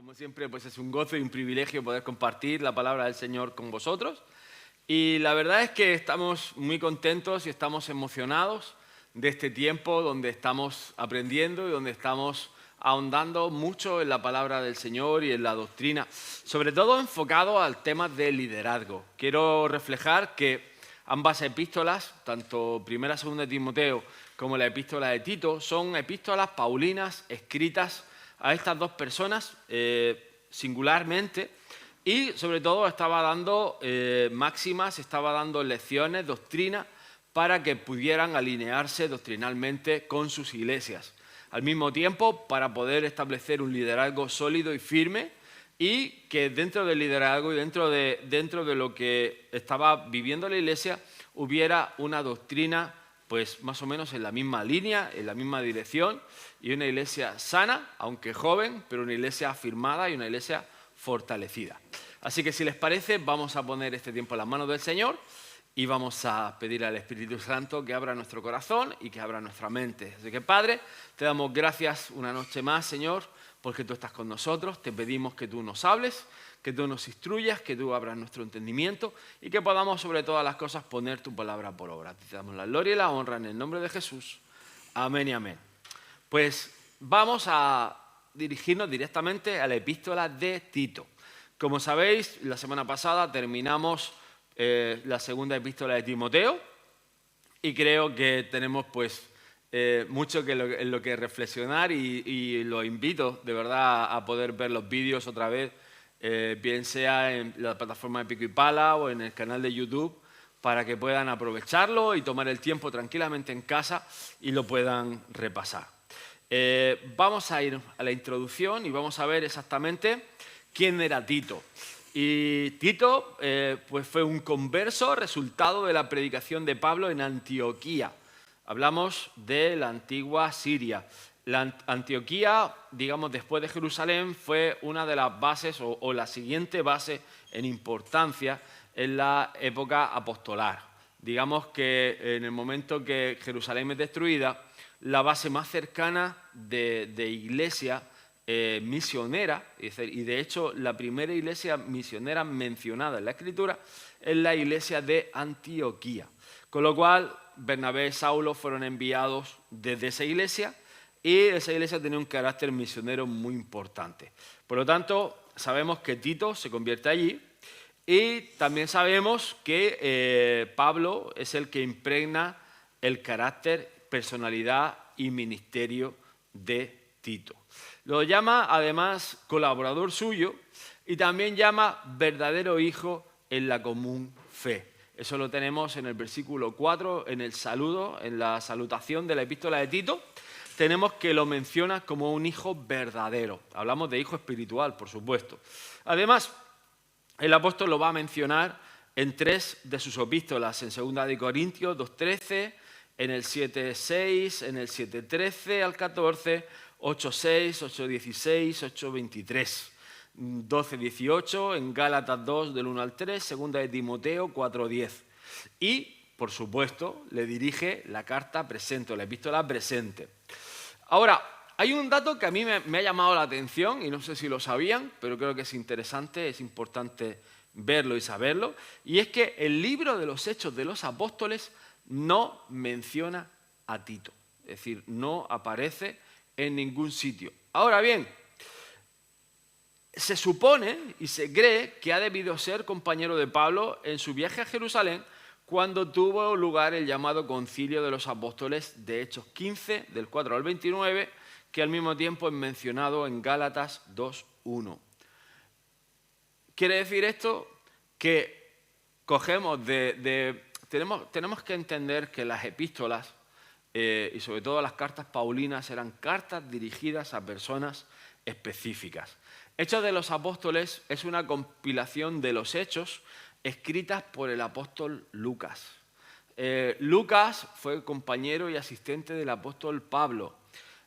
Como siempre, pues es un gozo y un privilegio poder compartir la palabra del Señor con vosotros. Y la verdad es que estamos muy contentos y estamos emocionados de este tiempo donde estamos aprendiendo y donde estamos ahondando mucho en la palabra del Señor y en la doctrina, sobre todo enfocado al tema del liderazgo. Quiero reflejar que ambas epístolas, tanto primera y segunda de Timoteo como la epístola de Tito, son epístolas paulinas escritas a estas dos personas singularmente, y sobre todo estaba dando máximas, estaba dando lecciones, doctrina, para que pudieran alinearse doctrinalmente con sus iglesias. Al mismo tiempo, para poder establecer un liderazgo sólido y firme, y que dentro del liderazgo y dentro de lo que estaba viviendo la iglesia hubiera una doctrina pues más o menos en la misma línea, en la misma dirección, y una iglesia sana, aunque joven, pero una iglesia afirmada y una iglesia fortalecida. Así que si les parece, vamos a poner este tiempo en las manos del Señor y vamos a pedir al Espíritu Santo que abra nuestro corazón y que abra nuestra mente. Así que, Padre, te damos gracias una noche más, Señor, porque tú estás con nosotros. Te pedimos que tú nos hables, que tú nos instruyas, que tú abras nuestro entendimiento y que podamos sobre todas las cosas poner tu palabra por obra. Te damos la gloria y la honra en el nombre de Jesús. Amén y amén. Pues vamos a dirigirnos directamente a la epístola de Tito. Como sabéis, la semana pasada terminamos la segunda epístola de Timoteo y creo que tenemos pues mucho en lo que reflexionar y los invito de verdad a poder ver los vídeos otra vez, bien sea en la plataforma de Pico y Pala o en el canal de YouTube, para que puedan aprovecharlo y tomar el tiempo tranquilamente en casa y lo puedan repasar. Vamos a ir a la introducción y vamos a ver exactamente quién era Tito. Y Tito pues fue un converso resultado de la predicación de Pablo en Antioquía. Hablamos de la antigua Siria. La Antioquía, digamos, después de Jerusalén, fue una de las bases o la siguiente base en importancia en la época apostolar. Digamos que en el momento que Jerusalén es destruida, la base más cercana de iglesia misionera, y de hecho la primera iglesia misionera mencionada en la Escritura es la iglesia de Antioquía. Con lo cual, Bernabé y Saulo fueron enviados desde esa iglesia y esa iglesia tenía un carácter misionero muy importante. Por lo tanto, sabemos que Tito se convierte allí y también sabemos que Pablo es el que impregna el carácter, personalidad y ministerio de Tito. Lo llama además colaborador suyo y también llama verdadero hijo en la común fe. Eso lo tenemos en el versículo 4, en el saludo, en la salutación de la epístola de Tito. Tenemos que lo menciona como un hijo verdadero. Hablamos de hijo espiritual, por supuesto. Además, el apóstol lo va a mencionar en 3 de sus epístolas, en 2 de Corintios 2:13, en el 7:6, en el 7:13 al 14, 8:6, 8:16, 8:23, 12:18, en Gálatas 2 del 1 al 3, 2 de Timoteo 4:10. Y, por supuesto, le dirige la carta presente, o la epístola presente. Ahora, hay un dato que a mí me ha llamado la atención, y no sé si lo sabían, pero creo que es interesante, es importante verlo y saberlo, y es que el libro de los Hechos de los Apóstoles no menciona a Tito, es decir, no aparece en ningún sitio. Ahora bien, se supone y se cree que ha debido ser compañero de Pablo en su viaje a Jerusalén cuando tuvo lugar el llamado Concilio de los Apóstoles de Hechos 15, del 4 al 29, que al mismo tiempo es mencionado en Gálatas 2:1. Quiere decir esto que tenemos que entender que las epístolas y sobre todo las cartas paulinas eran cartas dirigidas a personas específicas. Hechos de los Apóstoles es una compilación de los hechos escritas por el apóstol Lucas. Lucas fue compañero y asistente del apóstol Pablo.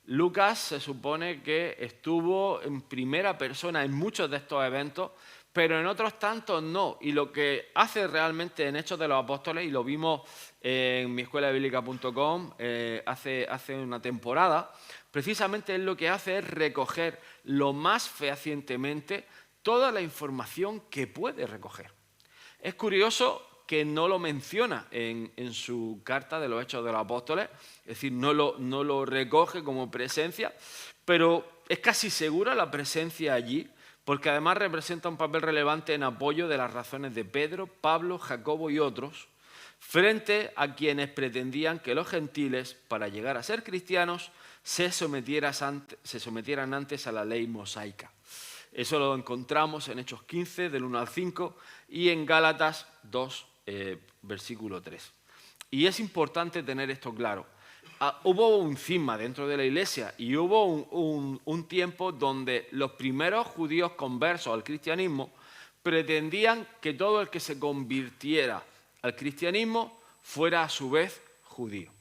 Lucas se supone que estuvo en primera persona en muchos de estos eventos, pero en otros tantos no. Y lo que hace realmente en Hechos de los Apóstoles, y lo vimos en miescuelabiblica.com hace una temporada, precisamente él lo que hace es recoger lo más fehacientemente toda la información que puede recoger. Es curioso que no lo menciona en su carta de los Hechos de los Apóstoles, es decir, no lo recoge como presencia, pero es casi segura la presencia allí, porque además representa un papel relevante en apoyo de las razones de Pedro, Pablo, Jacobo y otros, frente a quienes pretendían que los gentiles, para llegar a ser cristianos, se sometieran antes a la ley mosaica. Eso lo encontramos en Hechos 15, del 1 al 5, y en Gálatas 2, versículo 3. Y es importante tener esto claro. Hubo un cisma dentro de la iglesia y hubo un tiempo donde los primeros judíos conversos al cristianismo pretendían que todo el que se convirtiera al cristianismo fuera a su vez judío.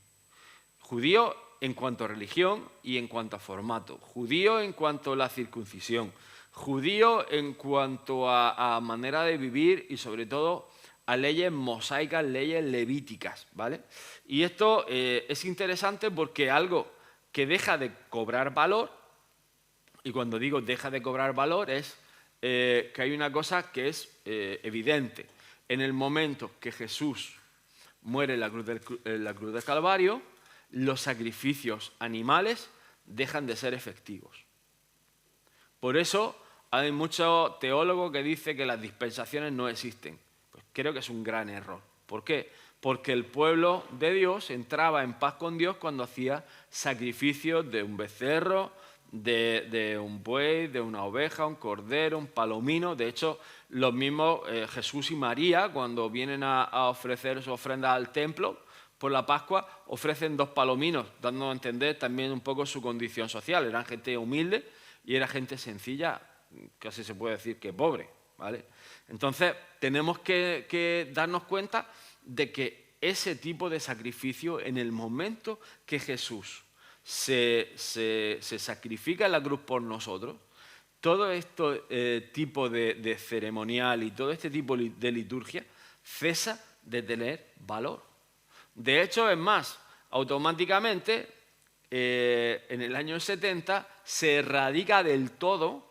Judío en cuanto a religión y en cuanto a formato. Judío en cuanto a la circuncisión. Judío en cuanto a manera de vivir y sobre todo a leyes mosaicas, leyes levíticas, ¿vale? Y esto es interesante porque algo que deja de cobrar valor, y cuando digo deja de cobrar valor es que hay una cosa que es evidente. En el momento que Jesús muere en la cruz del Calvario, los sacrificios animales dejan de ser efectivos. Por eso hay muchos teólogos que dicen que las dispensaciones no existen. Pues creo que es un gran error. ¿Por qué? Porque el pueblo de Dios entraba en paz con Dios cuando hacía sacrificios de un becerro, de un buey, de una oveja, un cordero, un palomino. De hecho, los mismos Jesús y María, cuando vienen a ofrecer su ofrenda al templo por la Pascua, ofrecen 2 palominos, dando a entender también un poco su condición social. Eran gente humilde y era gente sencilla, casi se puede decir que pobre, ¿vale? Entonces, tenemos que darnos cuenta de que ese tipo de sacrificio, en el momento que Jesús se sacrifica en la cruz por nosotros, todo este tipo de ceremonial y todo este tipo de liturgia cesa de tener valor. De hecho, es más, automáticamente en el año 70 se erradica del todo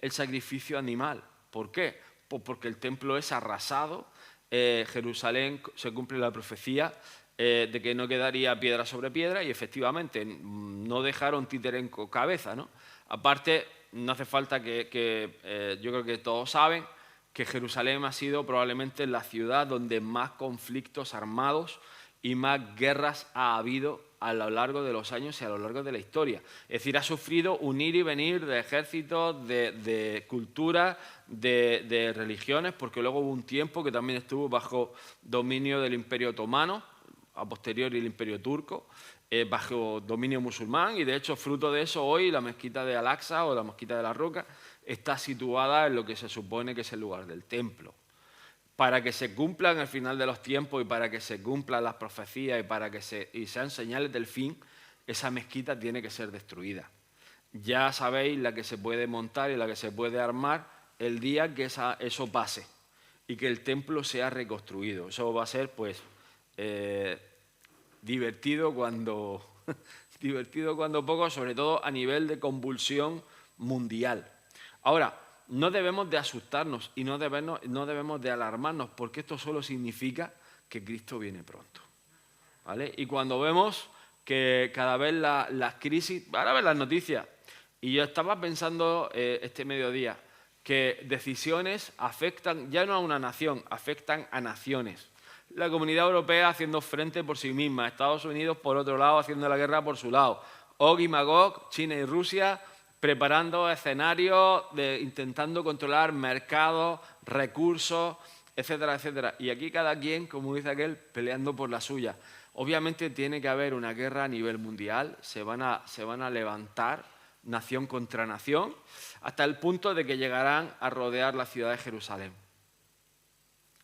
el sacrificio animal. ¿Por qué? Pues porque el templo es arrasado, Jerusalén se cumple la profecía de que no quedaría piedra sobre piedra y efectivamente no dejaron títere en cabeza, ¿no? Aparte, no hace falta que yo creo que todos saben que Jerusalén ha sido probablemente la ciudad donde más conflictos armados y más guerras ha habido a lo largo de los años y a lo largo de la historia. Es decir, ha sufrido un ir y venir de ejércitos, de culturas, de religiones, porque luego hubo un tiempo que también estuvo bajo dominio del Imperio Otomano, a posteriori el Imperio Turco, bajo dominio musulmán, y de hecho, fruto de eso, hoy la mezquita de Al-Aqsa o la mezquita de la Roca está situada en lo que se supone que es el lugar del templo. Para que se cumplan el final de los tiempos y para que se cumplan las profecías y sean señales del fin, esa mezquita tiene que ser destruida. Ya sabéis la que se puede montar y la que se puede armar el día que eso pase y que el templo sea reconstruido. Eso va a ser, pues, divertido cuando poco, sobre todo a nivel de convulsión mundial. Ahora, no debemos de asustarnos y no debemos de alarmarnos, porque esto solo significa que Cristo viene pronto, ¿vale? Y cuando vemos que cada vez las crisis, ahora ves las noticias, y yo estaba pensando este mediodía que decisiones afectan ya no a una nación, afectan a naciones. La Comunidad Europea haciendo frente por sí misma, Estados Unidos por otro lado haciendo la guerra por su lado, Og y Magog, China y Rusia preparando escenarios, intentando controlar mercados, recursos, etcétera, etcétera. Y aquí cada quien, como dice aquel, peleando por la suya. Obviamente tiene que haber una guerra a nivel mundial, se van a levantar nación contra nación, hasta el punto de que llegarán a rodear la ciudad de Jerusalén.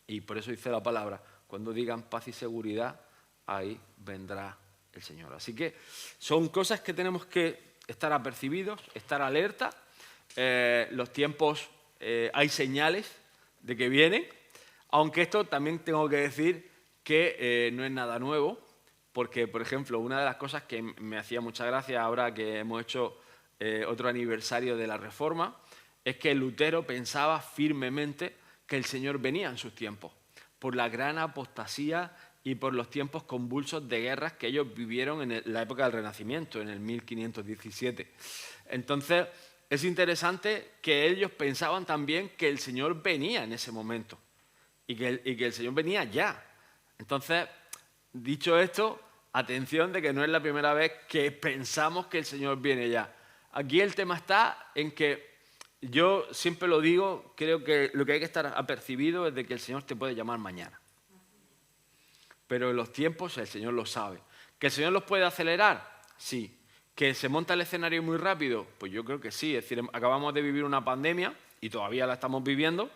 Y por eso dice la palabra, cuando digan paz y seguridad, ahí vendrá el Señor. Así que son cosas que tenemos que estar apercibidos, estar alerta. Los tiempos, hay señales de que vienen, aunque esto también tengo que decir que no es nada nuevo. porque, por ejemplo, una de las cosas que me hacía mucha gracia ahora que hemos hecho otro aniversario de la Reforma, es que Lutero pensaba firmemente que el Señor venía en sus tiempos, por la gran apostasía y por los tiempos convulsos de guerras que ellos vivieron en la época del Renacimiento, en el 1517. Entonces, es interesante que ellos pensaban también que el Señor venía en ese momento y que el Señor venía ya. Entonces, dicho esto, atención de que no es la primera vez que pensamos que el Señor viene ya. Aquí el tema está en que yo siempre lo digo, creo que lo que hay que estar apercibido es de que el Señor te puede llamar mañana. Pero en los tiempos el Señor lo sabe. ¿Que el Señor los puede acelerar? Sí. ¿Que se monta el escenario muy rápido? Pues yo creo que sí. Es decir, acabamos de vivir una pandemia, y todavía la estamos viviendo,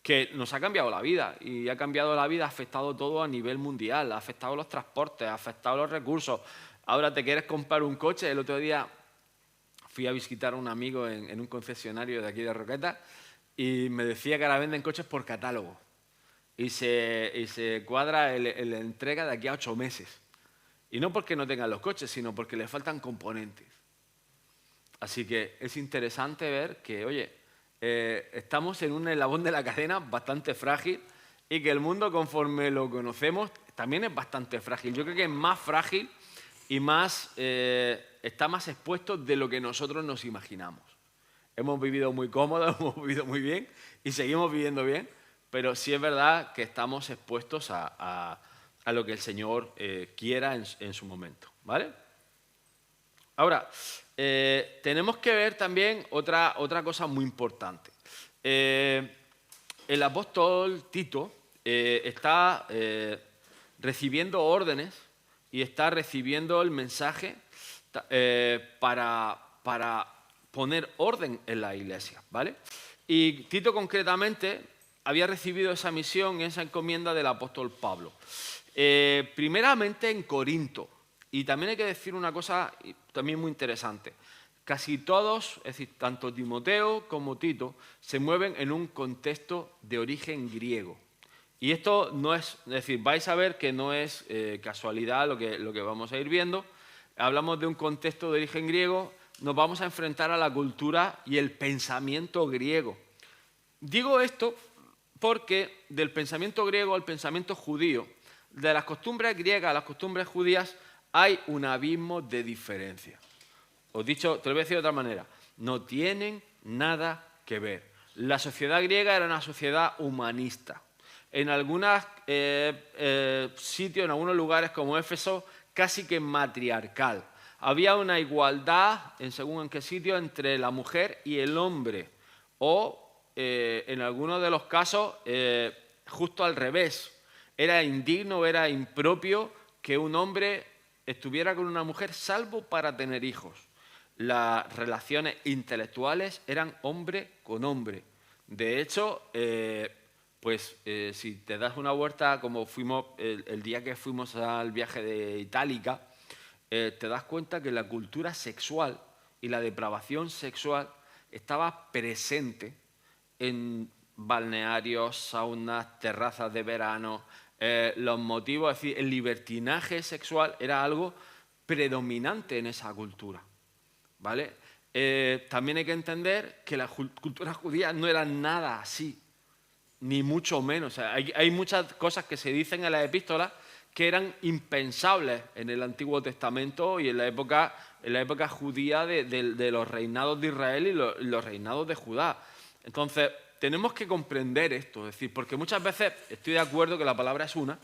que nos ha cambiado la vida. Y ha cambiado la vida, ha afectado todo a nivel mundial, ha afectado los transportes, ha afectado los recursos. Ahora te quieres comprar un coche. El otro día fui a visitar a un amigo en un concesionario de aquí de Roquetas y me decía que ahora venden coches por catálogo. Y se cuadra la entrega de aquí a 8 meses. Y no porque no tengan los coches, sino porque le faltan componentes. Así que es interesante ver que, oye, estamos en un eslabón de la cadena bastante frágil y que el mundo, conforme lo conocemos, también es bastante frágil. Yo creo que es más frágil y está más expuesto de lo que nosotros nos imaginamos. Hemos vivido muy cómodos, hemos vivido muy bien y seguimos viviendo bien, pero sí es verdad que estamos expuestos a lo que el Señor quiera en su momento, ¿vale? Ahora, tenemos que ver también otra cosa muy importante. El apóstol Tito está recibiendo órdenes y está recibiendo el mensaje para poner orden en la iglesia, ¿vale? Y Tito concretamente había recibido esa misión y esa encomienda del apóstol Pablo. Primeramente en Corinto. Y también hay que decir una cosa también muy interesante. Casi todos, es decir, tanto Timoteo como Tito, se mueven en un contexto de origen griego. Y esto no es decir, vais a ver que no es casualidad lo que vamos a ir viendo. Hablamos de un contexto de origen griego, nos vamos a enfrentar a la cultura y el pensamiento griego. Digo esto porque del pensamiento griego al pensamiento judío, de las costumbres griegas a las costumbres judías, hay un abismo de diferencia. Os he dicho, te lo voy a decir de otra manera, no tienen nada que ver. La sociedad griega era una sociedad humanista. En algunos sitios, en algunos lugares como Éfeso, casi que matriarcal. Había una igualdad, según en qué sitio, entre la mujer y el hombre. O, en algunos de los casos, justo al revés. Era indigno, era impropio que un hombre estuviera con una mujer, salvo para tener hijos. Las relaciones intelectuales eran hombre con hombre. De hecho, si te das una vuelta, como fuimos el día que fuimos al viaje de Itálica, te das cuenta que la cultura sexual y la depravación sexual estaba presente en balnearios, saunas, terrazas de verano. Los motivos, es decir, el libertinaje sexual era algo predominante en esa cultura, ¿vale? También hay que entender que la cultura judía no era nada así, ni mucho menos. O sea, hay muchas cosas que se dicen en las epístolas que eran impensables en el Antiguo Testamento y en la época judía de los reinados de Israel y los reinados de Judá. Entonces, tenemos que comprender esto, es decir, porque muchas veces estoy de acuerdo que la palabra es una,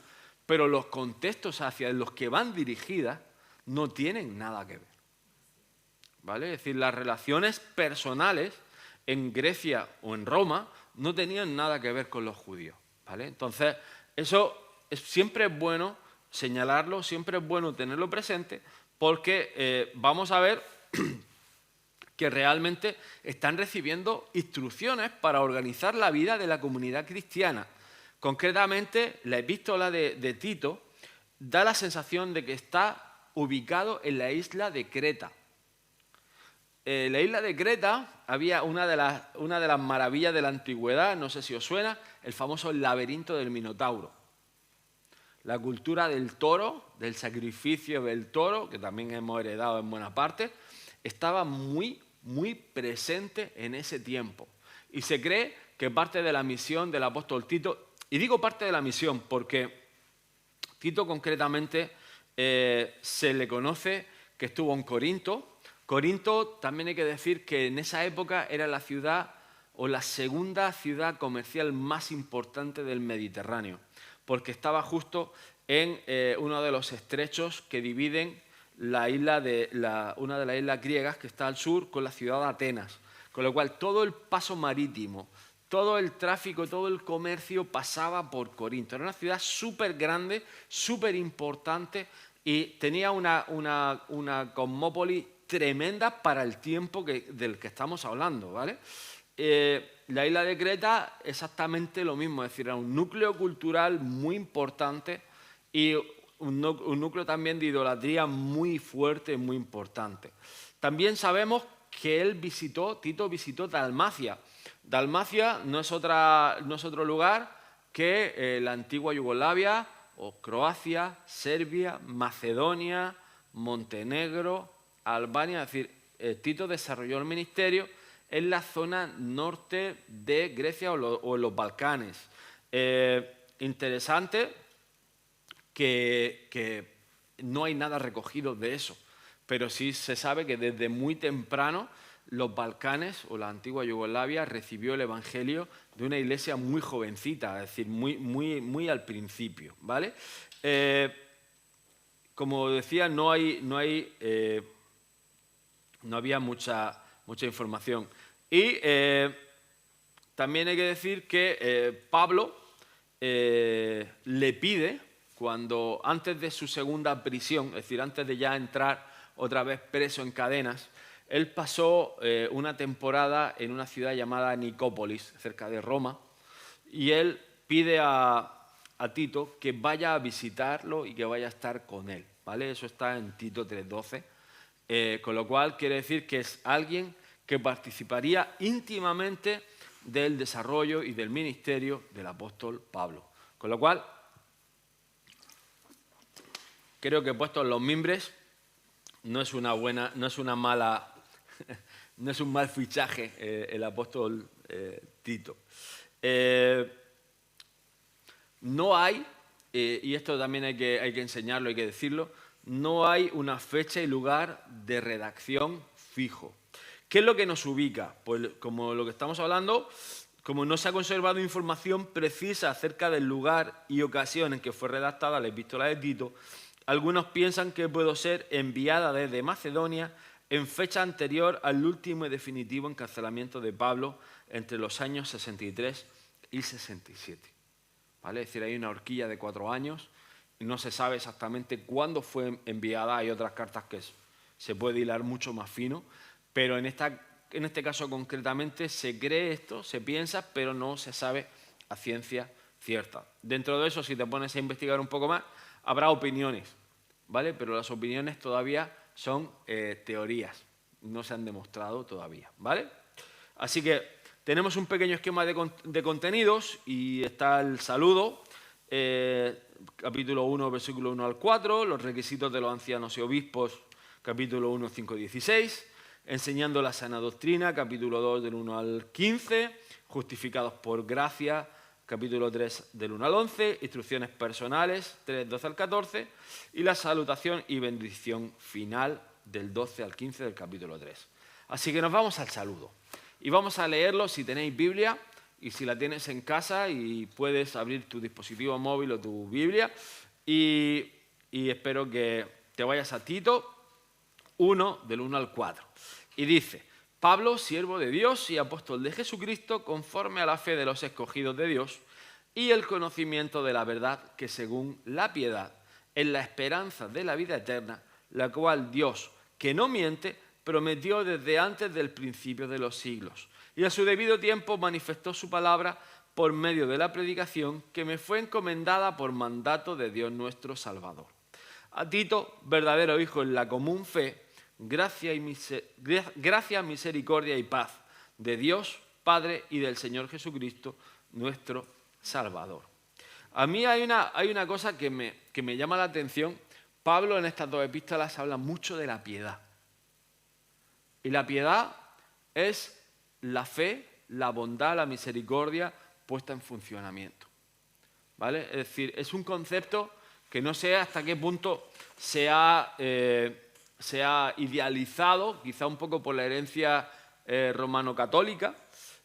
pero los contextos hacia los que van dirigidas no tienen nada que ver, ¿vale? Es decir, las relaciones personales en Grecia o en Roma no tenían nada que ver con los judíos, ¿vale? Entonces, eso siempre es bueno señalarlo, siempre es bueno tenerlo presente, porque vamos a ver que realmente están recibiendo instrucciones para organizar la vida de la comunidad cristiana. Concretamente, la epístola de Tito da la sensación de que está ubicado en la isla de Creta. La isla de Creta había una de las maravillas de la antigüedad, no sé si os suena, el famoso laberinto del Minotauro. la cultura del toro, del sacrificio del toro, que también hemos heredado en buena parte, estaba muy presente en ese tiempo. Y se cree que parte de la misión del apóstol Tito, y digo parte de la misión porque Tito concretamente se le conoce que estuvo en Corinto. Corinto también hay que decir que en esa época era la ciudad o la segunda ciudad comercial más importante del Mediterráneo, porque estaba justo en uno de los estrechos que dividen una de las islas griegas que está al sur con la ciudad de Atenas, con lo cual todo el paso marítimo, todo el tráfico, todo el comercio pasaba por Corinto. Era una ciudad súper grande, súper importante y tenía una cosmópolis tremenda para el tiempo del que estamos hablando, ¿vale? La isla de Creta exactamente lo mismo, es decir, era un núcleo cultural muy importante y un núcleo también de idolatría muy fuerte, muy importante. También sabemos que Tito visitó Dalmacia. Dalmacia no es otro lugar que la antigua Yugoslavia o Croacia, Serbia, Macedonia, Montenegro, Albania. Es decir, Tito desarrolló el ministerio en la zona norte de Grecia o en los Balcanes. Interesante que no hay nada recogido de eso, pero sí se sabe que desde muy temprano los Balcanes o la antigua Yugoslavia recibió el Evangelio de una iglesia muy jovencita, es decir, muy al principio, ¿vale? Como decía, no había mucha información. Y también hay que decir que Pablo le pide, antes de su segunda prisión, es decir, antes de ya entrar otra vez preso en cadenas, él pasó una temporada en una ciudad llamada Nicópolis, cerca de Roma, y él pide a Tito que vaya a visitarlo y que vaya a estar con él, ¿vale? Eso está en Tito 3:12, con lo cual quiere decir que es alguien que participaría íntimamente del desarrollo y del ministerio del apóstol Pablo. Con lo cual, creo que puestos los mimbres, no es un mal fichaje el apóstol Tito. No hay, y esto también hay que enseñarlo, hay que decirlo, no hay una fecha y lugar de redacción fijo. ¿Qué es lo que nos ubica? Pues como lo que estamos hablando, como no se ha conservado información precisa acerca del lugar y ocasión en que fue redactada la epístola de Tito, algunos piensan que pudo ser enviada desde Macedonia en fecha anterior al último y definitivo encarcelamiento de Pablo entre los años 63 y 67. ¿Vale? Es decir, hay una horquilla de 4 años y no se sabe exactamente cuándo fue enviada. Hay otras cartas que se puede hilar mucho más fino, pero en este caso concretamente se cree esto, se piensa, pero no se sabe a ciencia cierta. Dentro de eso, si te pones a investigar un poco más, habrá opiniones, ¿vale? Pero las opiniones todavía son teorías, no se han demostrado todavía, ¿vale? Así que tenemos un pequeño esquema de contenidos y está el saludo, capítulo 1, versículo 1 al 4, los requisitos de los ancianos y obispos, capítulo 1, 5 y 16, enseñando la sana doctrina, capítulo 2, del 1 al 15, justificados por gracia, capítulo 3, del 1 al 11, instrucciones personales, 3, 12 al 14, y la salutación y bendición final del 12 al 15 del capítulo 3. Así que nos vamos al saludo. Y vamos a leerlo si tenéis Biblia y si la tienes en casa y puedes abrir tu dispositivo móvil o tu Biblia. Y espero que te vayas a Tito 1, del 1 al 4. Y dice: Pablo, siervo de Dios y apóstol de Jesucristo, conforme a la fe de los escogidos de Dios y el conocimiento de la verdad, que según la piedad, en la esperanza de la vida eterna, la cual Dios, que no miente, prometió desde antes del principio de los siglos. Y a su debido tiempo manifestó su palabra por medio de la predicación que me fue encomendada por mandato de Dios nuestro Salvador. A Tito, verdadero hijo en la común fe, gracia, misericordia y paz de Dios, Padre, y del Señor Jesucristo, nuestro Salvador. A mí hay una cosa que me llama la atención. Pablo en estas dos epístolas habla mucho de la piedad. Y la piedad es la fe, la bondad, la misericordia puesta en funcionamiento. ¿Vale? Es decir, es un concepto que no sé hasta qué punto se ha idealizado, quizá un poco por la herencia romano-católica,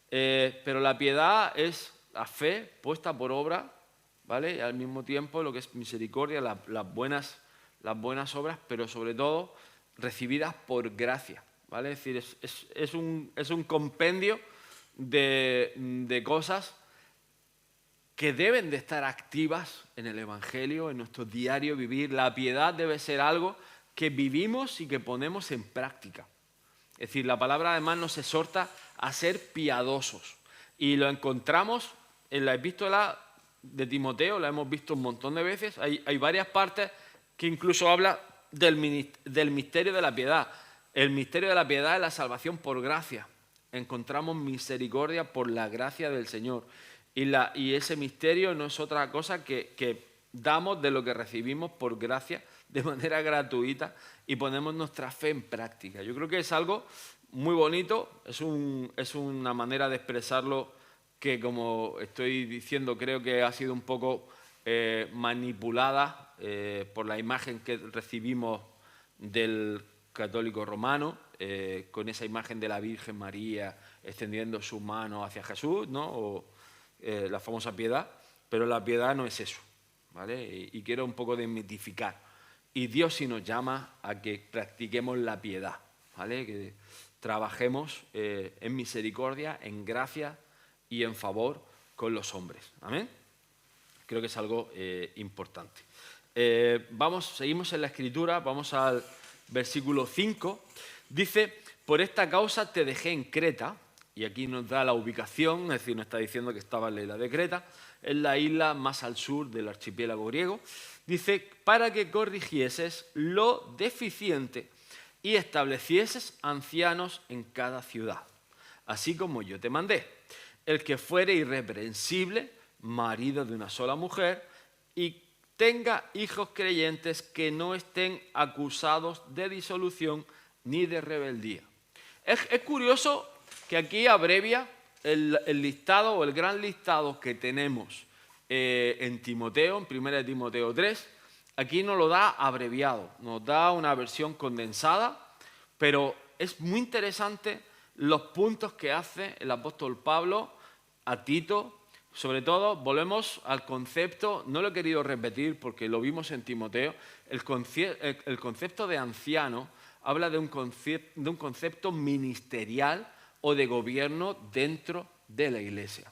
pero la piedad es la fe puesta por obra, ¿vale? Y al mismo tiempo lo que es misericordia, las buenas obras, pero sobre todo recibidas por gracia, ¿vale? Es decir, es un compendio de cosas que deben de estar activas en el Evangelio, en nuestro diario vivir. La piedad debe ser algo que vivimos y que ponemos en práctica. Es decir, la palabra además nos exhorta a ser piadosos. Y lo encontramos en la epístola de Timoteo, la hemos visto un montón de veces. Hay varias partes que incluso habla del misterio de la piedad. El misterio de la piedad es la salvación por gracia. Encontramos misericordia por la gracia del Señor. Y ese misterio no es otra cosa que damos de lo que recibimos por gracia de manera gratuita y ponemos nuestra fe en práctica. Yo creo que es algo muy bonito, es una manera de expresarlo que, como estoy diciendo, creo que ha sido un poco manipulada por la imagen que recibimos del católico romano, con esa imagen de la Virgen María extendiendo su mano hacia Jesús, ¿no? La famosa piedad, pero la piedad no es eso, ¿vale? Y quiero un poco desmitificar. Y Dios sí nos llama a que practiquemos la piedad, ¿vale? Que trabajemos en misericordia, en gracia y en favor con los hombres. ¿Amén? Creo que es algo importante. Seguimos en la Escritura, vamos al versículo 5. Dice, por esta causa te dejé en Creta. Y aquí nos da la ubicación, es decir, nos está diciendo que estaba en la isla de Creta, es la isla más al sur del archipiélago griego. Dice, para que corrigieses lo deficiente y establecieses ancianos en cada ciudad, así como yo te mandé. El que fuere irreprensible, marido de una sola mujer, y tenga hijos creyentes que no estén acusados de disolución ni de rebeldía. Es curioso que aquí abrevia el listado o el gran listado que tenemos en Timoteo, en 1 Timoteo 3, aquí nos lo da abreviado, nos da una versión condensada, pero es muy interesante los puntos que hace el apóstol Pablo a Tito. Sobre todo, volvemos al concepto, no lo he querido repetir porque lo vimos en Timoteo, el concepto de anciano habla de un concepto ministerial o de gobierno dentro de la iglesia.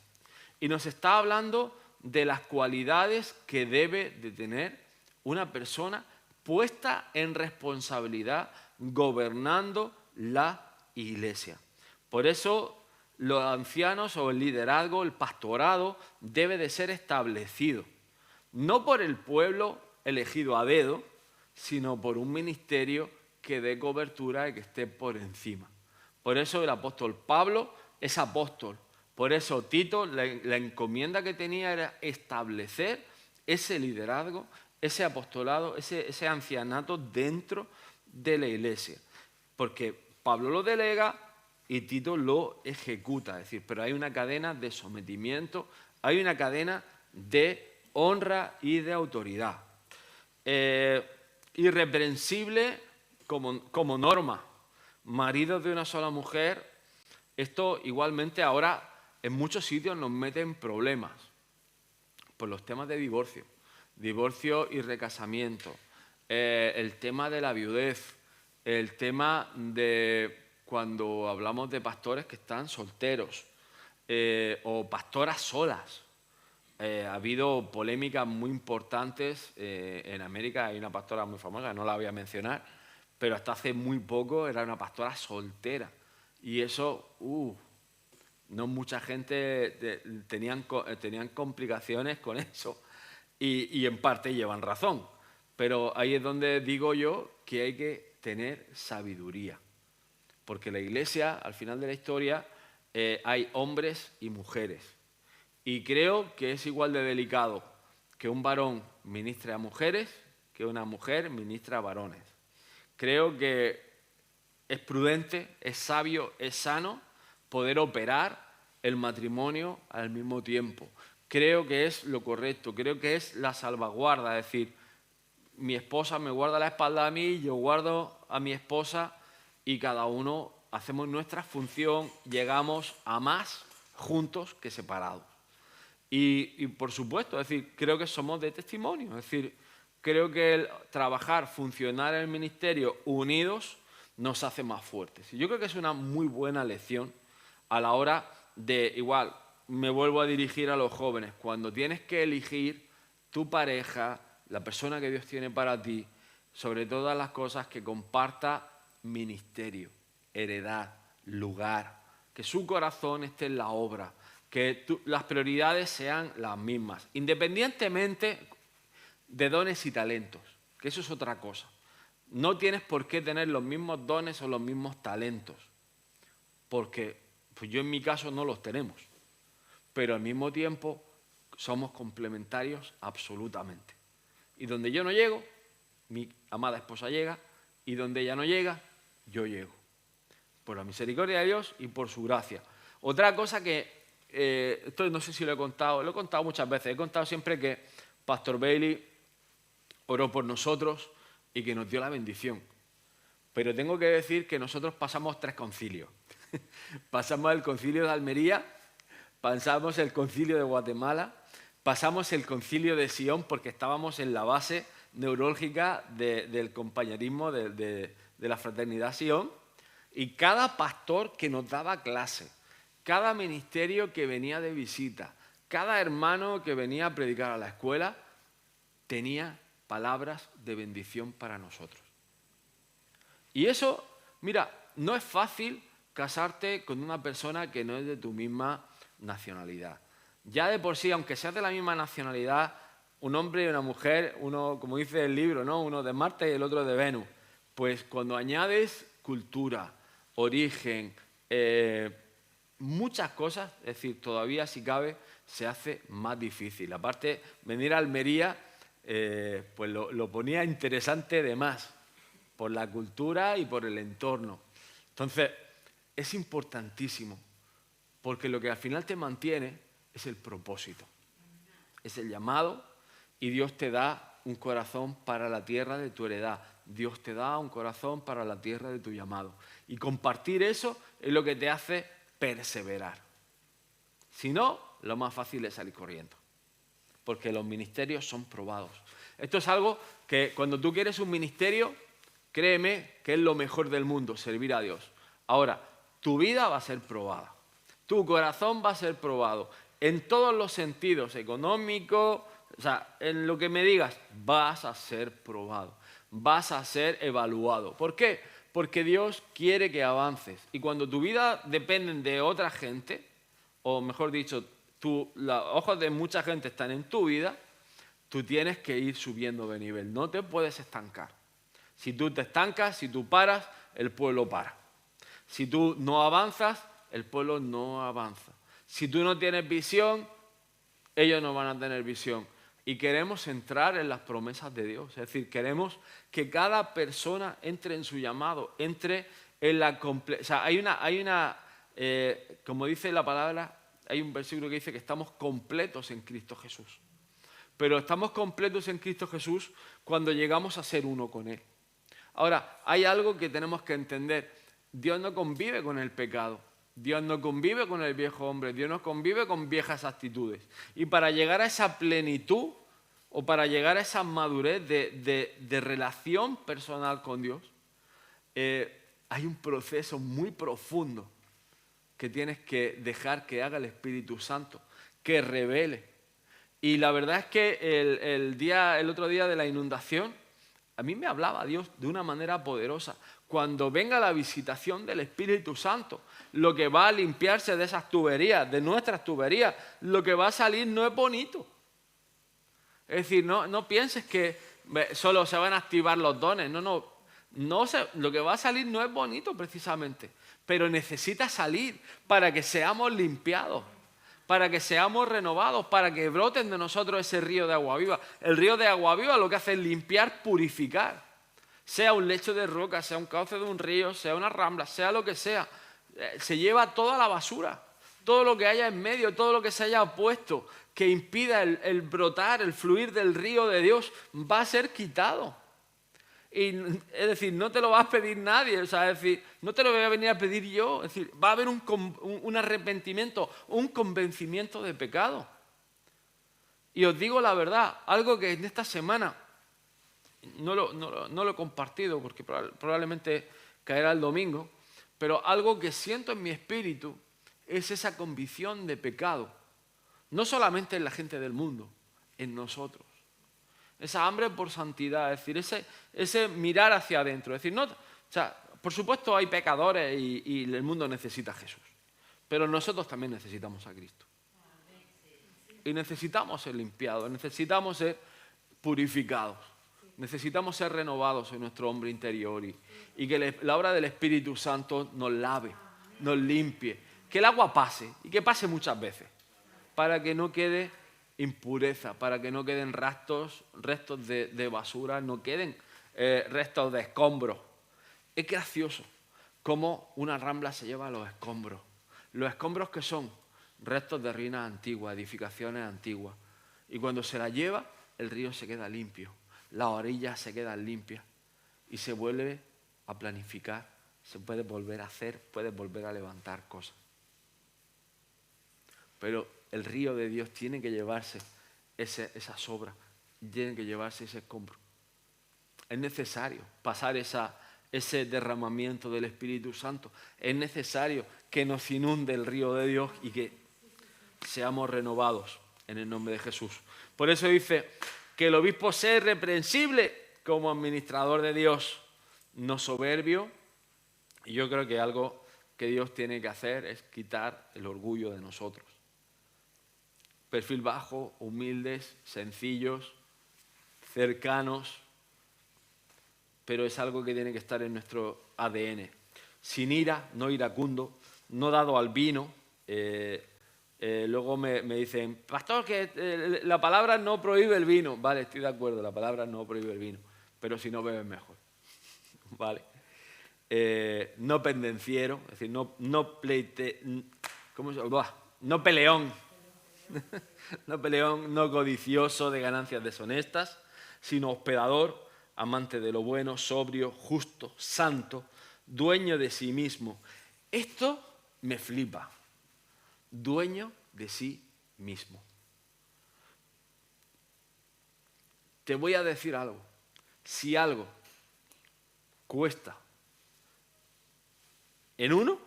Y nos está hablando de las cualidades que debe de tener una persona puesta en responsabilidad gobernando la iglesia. Por eso los ancianos o el liderazgo, el pastorado, debe de ser establecido, no por el pueblo elegido a dedo, sino por un ministerio que dé cobertura y que esté por encima. Por eso el apóstol Pablo es apóstol. Por eso Tito, la encomienda que tenía era establecer ese liderazgo, ese apostolado, ese ancianato dentro de la iglesia. Porque Pablo lo delega y Tito lo ejecuta. Es decir, pero hay una cadena de sometimiento, hay una cadena de honra y de autoridad. Irreprensible como norma. Maridos de una sola mujer, esto igualmente ahora en muchos sitios nos mete en problemas por los temas de divorcio y recasamiento, el tema de la viudez, el tema de cuando hablamos de pastores que están solteros o pastoras solas. Ha habido polémicas muy importantes en América, hay una pastora muy famosa, no la voy a mencionar, pero hasta hace muy poco era una pastora soltera. Y eso, no mucha gente tenían complicaciones con eso. Y en parte llevan razón. Pero ahí es donde digo yo que hay que tener sabiduría. Porque la iglesia, al final de la historia, hay hombres y mujeres. Y creo que es igual de delicado que un varón ministre a mujeres que una mujer ministre a varones. Creo que es prudente, es sabio, es sano poder operar el matrimonio al mismo tiempo. Creo que es lo correcto, creo que es la salvaguarda, es decir, mi esposa me guarda la espalda a mí, yo guardo a mi esposa y cada uno hacemos nuestra función, llegamos a más juntos que separados. Y por supuesto, es decir, creo que somos de testimonio, es decir, creo que el trabajar, funcionar en el ministerio unidos nos hace más fuertes. Y yo creo que es una muy buena lección a la hora de, igual, me vuelvo a dirigir a los jóvenes, cuando tienes que elegir tu pareja, la persona que Dios tiene para ti, sobre todas las cosas que comparta ministerio, heredad, lugar, que su corazón esté en la obra, que las prioridades sean las mismas, independientemente de dones y talentos, que eso es otra cosa. No tienes por qué tener los mismos dones o los mismos talentos, porque pues yo en mi caso no los tenemos, pero al mismo tiempo somos complementarios absolutamente. Y donde yo no llego, mi amada esposa llega, y donde ella no llega, yo llego. Por la misericordia de Dios y por su gracia. Otra cosa que, esto no sé si lo he contado muchas veces, he contado siempre que Pastor Bailey oró por nosotros y que nos dio la bendición. Pero tengo que decir que nosotros pasamos 3 concilios. Pasamos el concilio de Almería, pasamos el concilio de Guatemala, pasamos el concilio de Sion porque estábamos en la base neurálgica del compañerismo de la fraternidad Sion, y cada pastor que nos daba clase, cada ministerio que venía de visita, cada hermano que venía a predicar a la escuela, tenía palabras de bendición para nosotros. Y eso, mira, no es fácil casarte con una persona que no es de tu misma nacionalidad. Ya de por sí, aunque seas de la misma nacionalidad, un hombre y una mujer, uno, como dice el libro, ¿no? Uno de Marte y el otro de Venus, pues cuando añades cultura, origen, muchas cosas, es decir, todavía si cabe, se hace más difícil. Aparte, venir a Almería, pues lo ponía interesante de más, por la cultura y por el entorno. Entonces, es importantísimo, porque lo que al final te mantiene es el propósito, es el llamado, y Dios te da un corazón para la tierra de tu heredad. Dios te da un corazón para la tierra de tu llamado. Y compartir eso es lo que te hace perseverar. Si no, lo más fácil es salir corriendo, porque los ministerios son probados. Esto es algo que cuando tú quieres un ministerio, créeme que es lo mejor del mundo, servir a Dios. Ahora, tu vida va a ser probada, tu corazón va a ser probado, en todos los sentidos, económico, o sea, en lo que me digas, vas a ser probado, vas a ser evaluado. ¿Por qué? Porque Dios quiere que avances. Y cuando tu vida depende de otra gente, o mejor dicho, los ojos de mucha gente están en tu vida, tú tienes que ir subiendo de nivel, no te puedes estancar. Si tú te estancas, si tú paras, el pueblo para. Si tú no avanzas, el pueblo no avanza. Si tú no tienes visión, ellos no van a tener visión. Y queremos entrar en las promesas de Dios. Es decir, queremos que cada persona entre en su llamado, entre en la completa. O sea, hay una como dice la palabra, hay un versículo que dice que estamos completos en Cristo Jesús. Pero estamos completos en Cristo Jesús cuando llegamos a ser uno con Él. Ahora, hay algo que tenemos que entender. Dios no convive con el pecado. Dios no convive con el viejo hombre. Dios no convive con viejas actitudes. Y para llegar a esa plenitud o para llegar a esa madurez de relación personal con Dios, hay un proceso muy profundo que tienes que dejar que haga el Espíritu Santo, que revele. Y la verdad es que el otro día de la inundación, a mí me hablaba Dios de una manera poderosa. Cuando venga la visitación del Espíritu Santo, lo que va a limpiarse de esas tuberías, de nuestras tuberías, lo que va a salir no es bonito. Es decir, no pienses que solo se van a activar los dones. Lo que va a salir no es bonito precisamente, pero necesita salir para que seamos limpiados, para que seamos renovados, para que broten de nosotros ese río de agua viva. El río de agua viva lo que hace es limpiar, purificar. Sea un lecho de roca, sea un cauce de un río, sea una rambla, sea lo que sea. Se lleva toda la basura, todo lo que haya en medio, todo lo que se haya puesto que impida el brotar, el fluir del río de Dios, va a ser quitado. Y, es decir, no te lo va a pedir nadie, o sea, es decir, no te lo voy a venir a pedir yo, es decir, va a haber un arrepentimiento, un convencimiento de pecado. Y os digo la verdad, algo que en esta semana no lo he compartido porque probablemente caerá el domingo, pero algo que siento en mi espíritu es esa convicción de pecado, no solamente en la gente del mundo, en nosotros. Esa hambre por santidad, es decir, ese mirar hacia adentro. Es decir, no, o sea, por supuesto hay pecadores y el mundo necesita a Jesús, pero nosotros también necesitamos a Cristo. Y necesitamos ser limpiados, necesitamos ser purificados, necesitamos ser renovados en nuestro hombre interior y que la obra del Espíritu Santo nos lave, nos limpie, que el agua pase y que pase muchas veces, para que no quede impureza, para que no queden restos de basura, no queden restos de escombros. Es gracioso cómo una rambla se lleva a los escombros. Los escombros que son restos de ruinas antiguas, edificaciones antiguas. Y cuando se la lleva, el río se queda limpio, las orillas se quedan limpias y se vuelve a planificar, se puede volver a hacer, puede volver a levantar cosas. Pero el río de Dios tiene que llevarse esa sobra, tiene que llevarse ese escombro. Es necesario pasar ese derramamiento del Espíritu Santo. Es necesario que nos inunde el río de Dios y que seamos renovados en el nombre de Jesús. Por eso dice que el obispo sea irreprensible como administrador de Dios, no soberbio. Y yo creo que algo que Dios tiene que hacer es quitar el orgullo de nosotros. Perfil bajo, humildes, sencillos, cercanos, pero es algo que tiene que estar en nuestro ADN. Sin ira, no iracundo, no dado al vino. Luego me dicen, pastor, que la palabra no prohíbe el vino. Vale, estoy de acuerdo, la palabra no prohíbe el vino, pero si no bebes mejor. Vale. No pendenciero, es decir, no peleón. No peleón, no codicioso de ganancias deshonestas, sino hospedador, amante de lo bueno, sobrio, justo, santo, dueño de sí mismo. Esto me flipa. Dueño de sí mismo. Te voy a decir algo. Si algo cuesta en uno,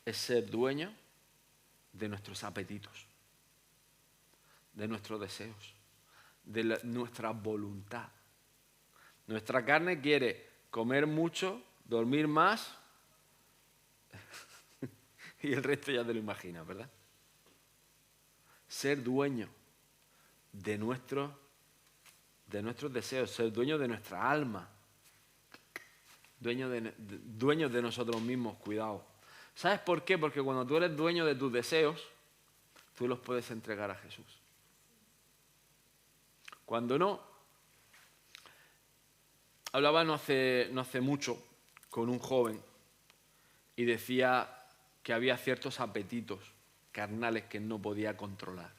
es ser dueño de nuestros apetitos, de nuestros deseos, de nuestra voluntad. Nuestra carne quiere comer mucho, dormir más y el resto ya te lo imaginas, ¿verdad? Ser dueño de nuestros deseos, ser dueño de nuestra alma, dueños de nosotros mismos, cuidado. ¿Sabes por qué? Porque cuando tú eres dueño de tus deseos, tú los puedes entregar a Jesús. Cuando no, hablaba no hace mucho con un joven y decía que había ciertos apetitos carnales que no podía controlar.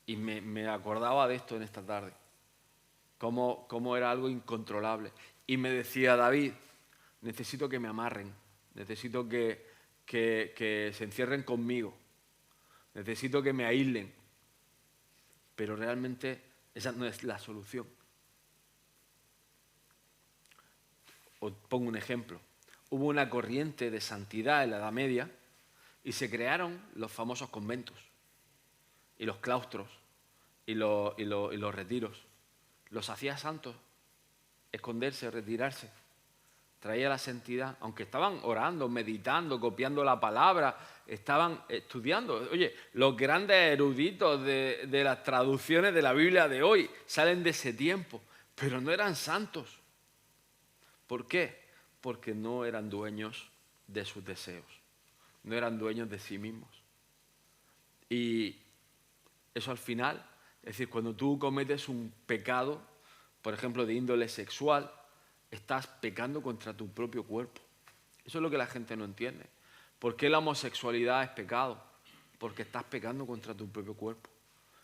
Y me acordaba de esto en esta tarde, cómo era algo incontrolable. Y me decía, David, necesito que me amarren, necesito que se encierren conmigo, necesito que me aíslen. Pero realmente esa no es la solución. Os pongo un ejemplo. Hubo una corriente de santidad en la Edad Media y se crearon los famosos conventos y los claustros y los retiros. Los hacía santos, esconderse, retirarse. Traía la santidad, aunque estaban orando, meditando, copiando la palabra, estaban estudiando. Oye, los grandes eruditos de las traducciones de la Biblia de hoy salen de ese tiempo, pero no eran santos. ¿Por qué? Porque no eran dueños de sus deseos, no eran dueños de sí mismos. Y eso al final, es decir, cuando tú cometes un pecado, por ejemplo, de índole sexual, estás pecando contra tu propio cuerpo. Eso es lo que la gente no entiende. ¿Por qué la homosexualidad es pecado? Porque estás pecando contra tu propio cuerpo.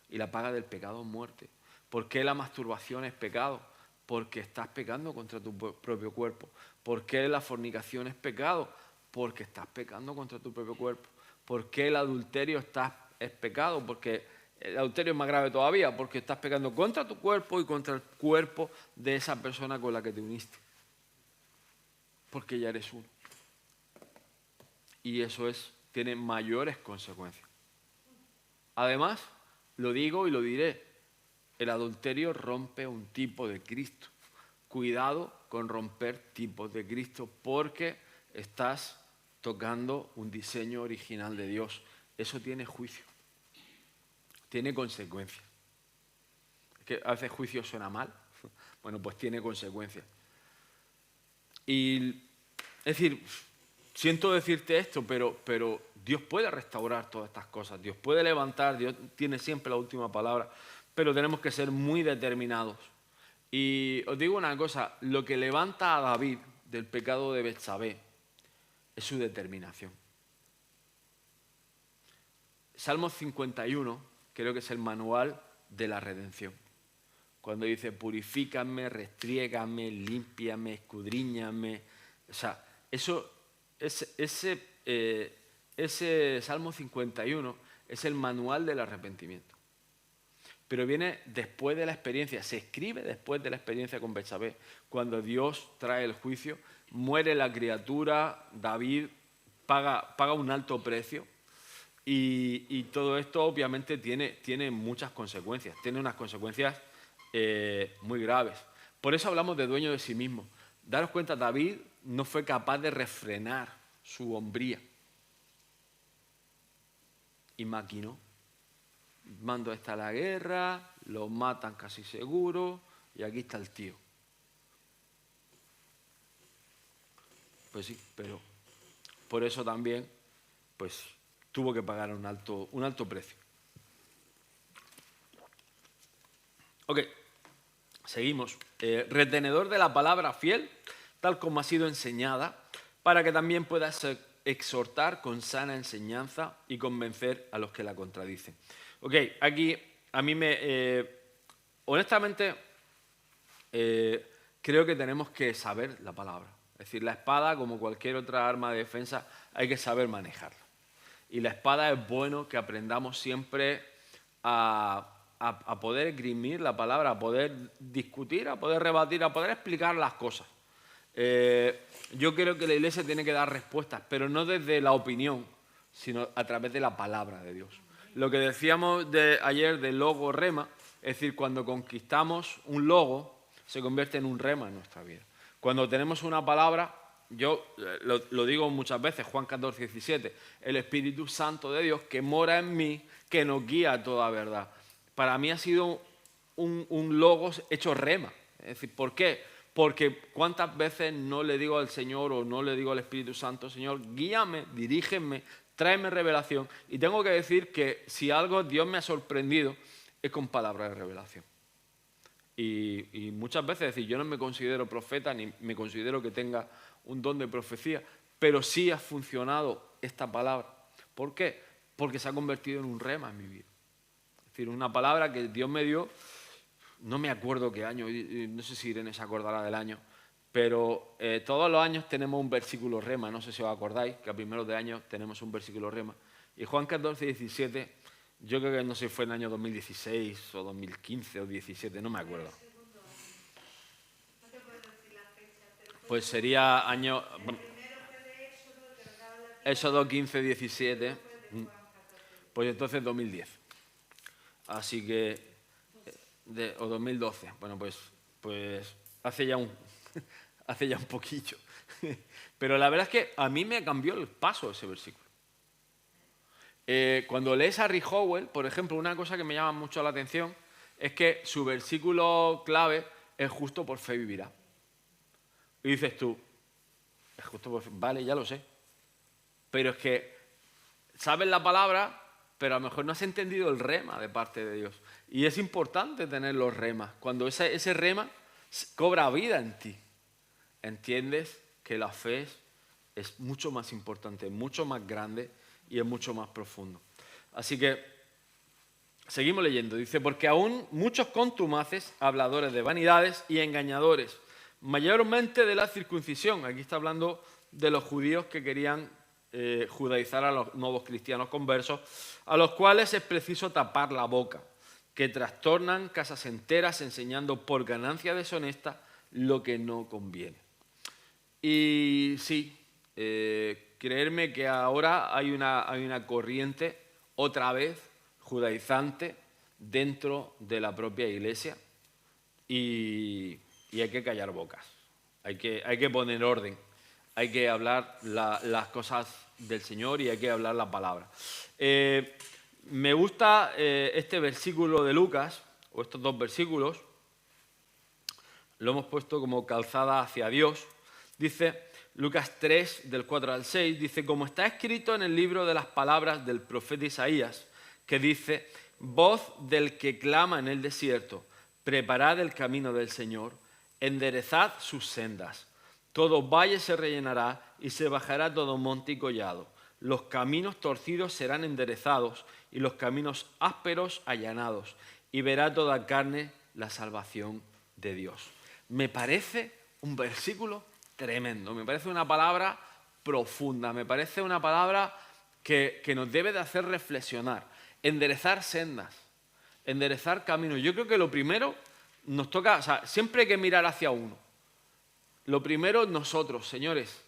Y la paga del pecado es muerte. ¿Por qué la masturbación es pecado? Porque estás pecando contra tu propio cuerpo. ¿Por qué la fornicación es pecado? Porque estás pecando contra tu propio cuerpo. ¿Por qué el adulterio es pecado? Porque el adulterio es más grave todavía, porque estás pecando contra tu cuerpo y contra el cuerpo de esa persona con la que te uniste. Porque ya eres uno. Y eso tiene mayores consecuencias. Además, lo digo y lo diré, el adulterio rompe un tipo de Cristo. Cuidado con romper tipos de Cristo porque estás tocando un diseño original de Dios. Eso tiene juicio, tiene consecuencias. Es que a veces juicio suena mal. Bueno, pues tiene consecuencias. Y, es decir, siento decirte esto, pero Dios puede restaurar todas estas cosas. Dios puede levantar, Dios tiene siempre la última palabra, pero tenemos que ser muy determinados. Y os digo una cosa, lo que levanta a David del pecado de Betsabé es su determinación. Salmo 51 creo que es el manual de la redención. Cuando dice, purifícame, restriégame, límpiame, escudriñame. O sea, ese Salmo 51 es el manual del arrepentimiento. Pero viene después de la experiencia, se escribe después de la experiencia con Betsabé. Cuando Dios trae el juicio, muere la criatura, David paga un alto precio. Y todo esto obviamente tiene muchas consecuencias, tiene unas consecuencias muy graves. Por eso hablamos de dueño de sí mismo. Daros cuenta, David no fue capaz de refrenar su hombría. Y maquinó. Mando está la guerra, lo matan casi seguro, y aquí está el tío. Pues sí, pero por eso también, pues tuvo que pagar un alto precio. Ok, seguimos. Retenedor de la palabra fiel, tal como ha sido enseñada, para que también puedas exhortar con sana enseñanza y convencer a los que la contradicen. Ok, aquí a mí honestamente, creo que tenemos que saber la palabra. Es decir, la espada, como cualquier otra arma de defensa, hay que saber manejarla. Y la espada es bueno que aprendamos siempre a poder esgrimir la palabra, a poder discutir, a poder rebatir, a poder explicar las cosas. Yo creo que la Iglesia tiene que dar respuestas, pero no desde la opinión, sino a través de la palabra de Dios. Lo que decíamos ayer del logo rema, es decir, cuando conquistamos un logo, se convierte en un rema en nuestra vida. Cuando tenemos una palabra, yo lo digo muchas veces, Juan 14, 17, el Espíritu Santo de Dios que mora en mí, que nos guía a toda verdad. Para mí ha sido un logos hecho rema. Es decir, ¿por qué? Porque cuántas veces no le digo al Señor o no le digo al Espíritu Santo, Señor, guíame, dirígeme, tráeme revelación. Y tengo que decir que si algo Dios me ha sorprendido es con palabras de revelación. Y muchas veces, es decir, yo no me considero profeta ni me considero que tenga un don de profecía, pero sí ha funcionado esta palabra. ¿Por qué? Porque se ha convertido en un rema en mi vida. Es decir, una palabra que Dios me dio, no me acuerdo qué año, no sé si Irene se acordará del año, pero todos los años tenemos un versículo rema, no sé si os acordáis, que a primeros de año tenemos un versículo rema. Y Juan 14, 17, yo creo que no sé si fue en el año 2016 o 2015 o 2017, no me acuerdo. Pues sería año... Éxodo 15, 17, pues entonces 2010. Así que... o 2012, bueno, pues hace ya un poquillo. Pero la verdad es que a mí me cambió el paso ese versículo. Cuando lees a Rick Howell, por ejemplo, una cosa que me llama mucho la atención es que su versículo clave es justo por fe vivirá. Y dices tú, es justo por fe, vale, ya lo sé. Pero es que sabes la palabra pero a lo mejor no has entendido el rema de parte de Dios. Y es importante tener los remas. Cuando ese rema cobra vida en ti, entiendes que la fe es mucho más importante, mucho más grande y es mucho más profundo. Así que seguimos leyendo. Dice, porque aún muchos contumaces, habladores de vanidades y engañadores, mayormente de la circuncisión. Aquí está hablando de los judíos que querían judaizar a los nuevos cristianos conversos, a los cuales es preciso tapar la boca, que trastornan casas enteras enseñando por ganancia deshonesta lo que no conviene. Y sí, creerme que ahora hay una corriente, otra vez, judaizante, dentro de la propia iglesia y hay que callar bocas, hay que poner orden, hay que hablar las cosas del Señor y hay que hablar la palabra. Me gusta este versículo de Lucas, o estos dos versículos, lo hemos puesto como calzada hacia Dios. Dice Lucas 3, del 4 al 6, dice, como está escrito en el libro de las palabras del profeta Isaías, que dice, voz del que clama en el desierto, preparad el camino del Señor, enderezad sus sendas. Todo valle se rellenará y se bajará todo monte y collado. Los caminos torcidos serán enderezados y los caminos ásperos allanados. Y verá toda carne la salvación de Dios. Me parece un versículo tremendo, me parece una palabra profunda, me parece una palabra que nos debe de hacer reflexionar. Enderezar sendas, enderezar caminos. Yo creo que lo primero nos toca, o sea, siempre hay que mirar hacia uno. Lo primero nosotros, señores,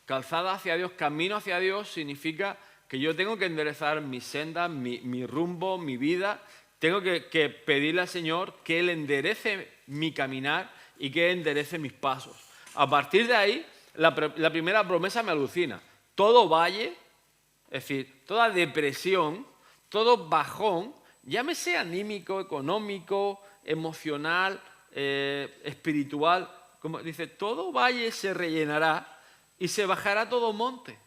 calzada hacia Dios, camino hacia Dios significa que yo tengo que enderezar mis sendas, mi rumbo, mi vida. Tengo que pedirle al Señor que Él enderece mi caminar y que enderece mis pasos. A partir de ahí, la primera promesa me alucina. Todo valle, es decir, toda depresión, todo bajón, llámese anímico, económico, emocional, espiritual, como dice, todo valle se rellenará y se bajará todo monte.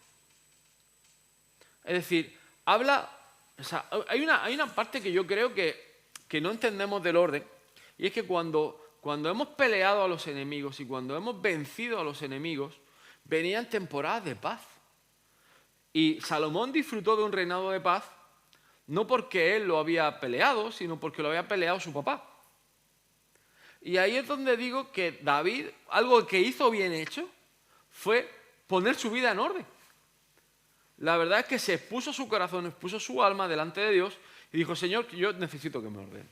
Es decir, hay una parte que yo creo que no entendemos del orden, y es que cuando hemos peleado a los enemigos y cuando hemos vencido a los enemigos, venían temporadas de paz. Y Salomón disfrutó de un reinado de paz, no porque él lo había peleado, sino porque lo había peleado su papá. Y ahí es donde digo que David, algo que hizo bien hecho, fue poner su vida en orden. La verdad es que se expuso su corazón, expuso su alma delante de Dios y dijo, Señor, yo necesito que me ordene.